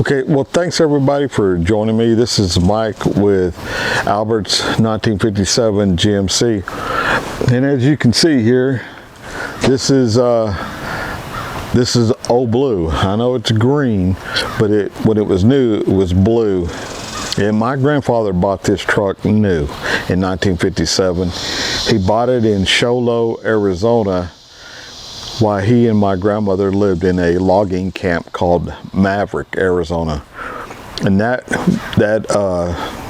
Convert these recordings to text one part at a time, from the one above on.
Okay, well, thanks everybody for joining me. This is Mike with Albert's 1957 GMC, and as you can see here, this is old blue. I know it's green, but when it was new, it was blue. And my grandfather bought this truck new in 1957. He bought it in Show Low, Arizona, while he and my grandmother lived in a logging camp called Maverick, Arizona. And that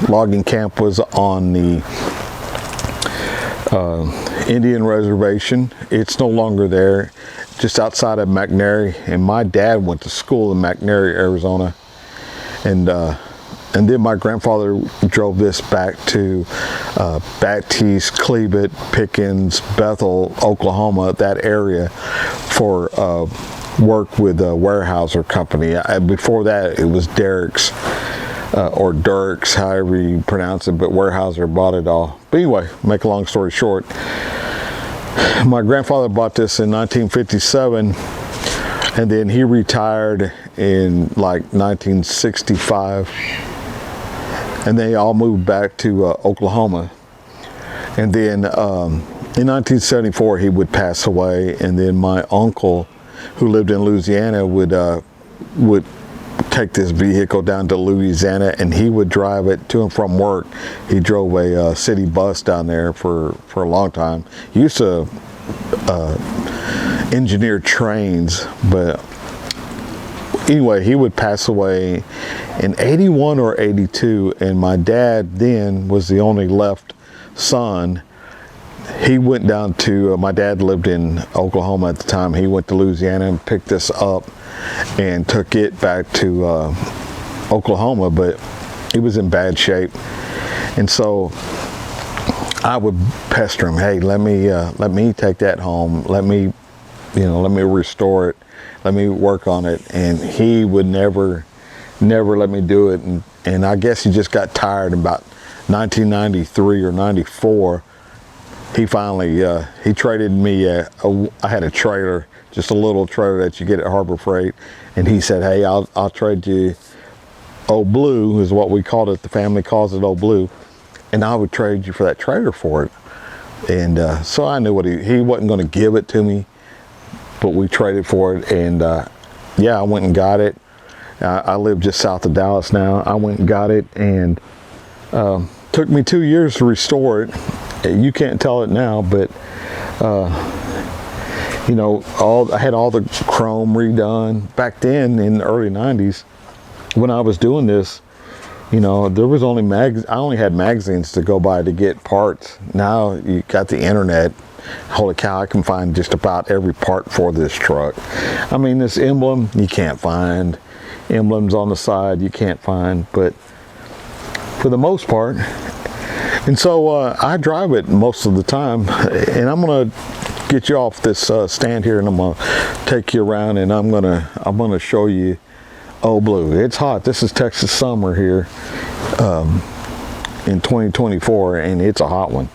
logging camp was on the Indian reservation. It's no longer there, just outside of McNary. And my dad went to school in McNary, Arizona. And then my grandfather drove this back to Baptiste, Cleveland, Pickens, Bethel, Oklahoma, that area, for work with a Weyerhaeuser company. Before that, it was Derrick's, or Dirks, however you pronounce it, but Weyerhaeuser bought it all. But anyway, make a long story short, my grandfather bought this in 1957, and then he retired in like 1965. And they all moved back to Oklahoma. And then in 1974, he would pass away. And then my uncle, who lived in Louisiana, would take this vehicle down to Louisiana, and he would drive it to and from work. He drove a city bus down there for a long time. He used to engineer trains, but anyway, he would pass away in 81 or 82, and my dad then was the only left son. He went down to, my dad lived in Oklahoma at the time. He went to Louisiana and picked this up and took it back to Oklahoma, but it was in bad shape. And so I would pester him, hey, let me take that home. Let me restore it. Let me work on it. And he would never let me do it. And I guess he just got tired. About 1993 or 94, he finally, he traded me, I had a trailer, just a little trailer that you get at Harbor Freight. And he said, hey, I'll trade you Old Blue, is what we called it. The family calls it Old Blue. And I would trade you for that trailer for it. And so I knew what he wasn't going to give it to me, but we traded for it. And yeah, I went and got it. I live just south of Dallas now. I went and got it, and took me 2 years to restore it. You can't tell it now, but you know, I had all the chrome redone back then in the early 90s. When I was doing this, you know, there was only I only had magazines to go by to get parts. Now you got the internet. Holy cow, I can find just about every part for this truck. I mean, this emblem, you can't find. Emblems on the side, you can't find, but for the most part. And so I drive it most of the time, and I'm gonna get you off this stand here, and I'm gonna take you around, and I'm gonna show you Old Blue. It's hot. This is Texas summer here in 2024, and it's a hot one.